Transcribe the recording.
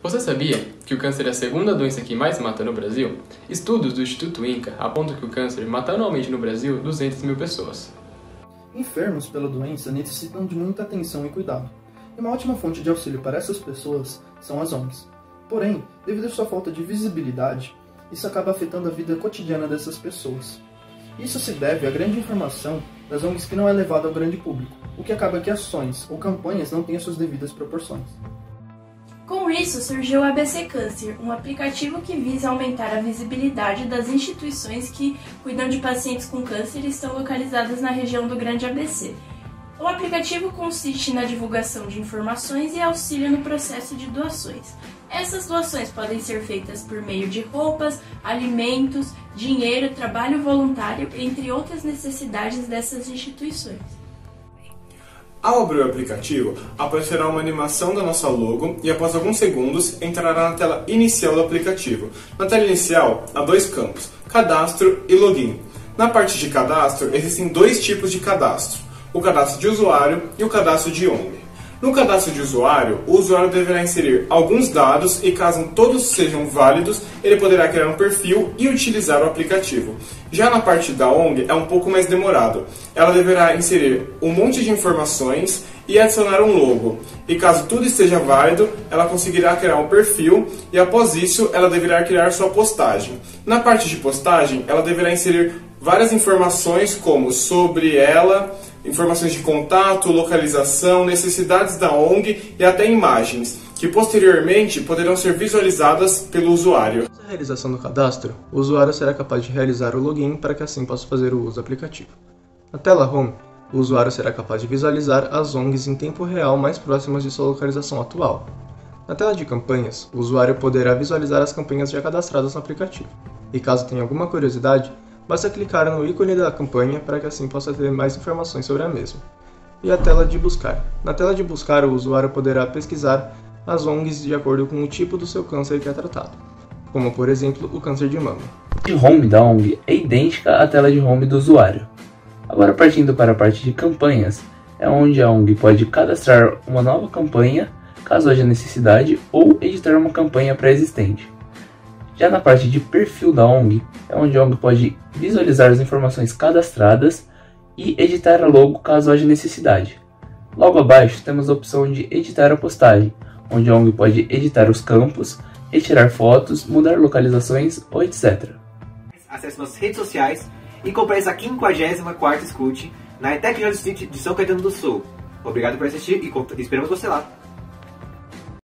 Você sabia que o câncer é a segunda doença que mais mata no Brasil? Estudos do Instituto INCA apontam que o câncer mata anualmente no Brasil 200 mil pessoas. Enfermos pela doença necessitam de muita atenção e cuidado. E uma ótima fonte de auxílio para essas pessoas são as ONGs. Porém, devido à sua falta de visibilidade, isso acaba afetando a vida cotidiana dessas pessoas. Isso se deve à grande informação das ONGs que não é levada ao grande público, o que acaba que ações ou campanhas não têm as suas devidas proporções. Com isso, surgiu o ABC Câncer, um aplicativo que visa aumentar a visibilidade das instituições que cuidam de pacientes com câncer e estão localizadas na região do Grande ABC. O aplicativo consiste na divulgação de informações e auxílio no processo de doações. Essas doações podem ser feitas por meio de roupas, alimentos, dinheiro, trabalho voluntário, entre outras necessidades dessas instituições. Ao abrir o aplicativo, aparecerá uma animação da nossa logo e após alguns segundos entrará na tela inicial do aplicativo. Na tela inicial, há dois campos, cadastro e login. Na parte de cadastro, existem dois tipos de cadastro, o cadastro de usuário e o cadastro de ONG. No cadastro de usuário, o usuário deverá inserir alguns dados e caso todos sejam válidos, ele poderá criar um perfil e utilizar o aplicativo. Já na parte da ONG é um pouco mais demorado. Ela deverá inserir um monte de informações e adicionar um logo. E caso tudo esteja válido, ela conseguirá criar um perfil e após isso ela deverá criar sua postagem. Na parte de postagem, ela deverá inserir várias informações como sobre ela, informações de contato, localização, necessidades da ONG e até imagens, que posteriormente poderão ser visualizadas pelo usuário. Após a realização do cadastro, o usuário será capaz de realizar o login para que assim possa fazer o uso do aplicativo. Na tela Home, o usuário será capaz de visualizar as ONGs em tempo real mais próximas de sua localização atual. Na tela de campanhas, o usuário poderá visualizar as campanhas já cadastradas no aplicativo. E caso tenha alguma curiosidade, basta clicar no ícone da campanha para que assim possa ter mais informações sobre a mesma. E a tela de buscar. Na tela de buscar, o usuário poderá pesquisar as ONGs de acordo com o tipo do seu câncer que é tratado, como por exemplo o câncer de mama. A tela de home da ONG é idêntica à tela de home do usuário. Agora partindo para a parte de campanhas, é onde a ONG pode cadastrar uma nova campanha, caso haja necessidade, ou editar uma campanha pré-existente. Já na parte de perfil da ONG, é onde a ONG pode visualizar as informações cadastradas e editar a logo caso haja necessidade. Logo abaixo temos a opção de editar a postagem, onde a ONG pode editar os campos, retirar fotos, mudar localizações ou etc. Acesse nossas redes sociais e compareça a 54ª Scout na ETEC Jones Street de São Caetano do Sul. Obrigado por assistir e esperamos você lá!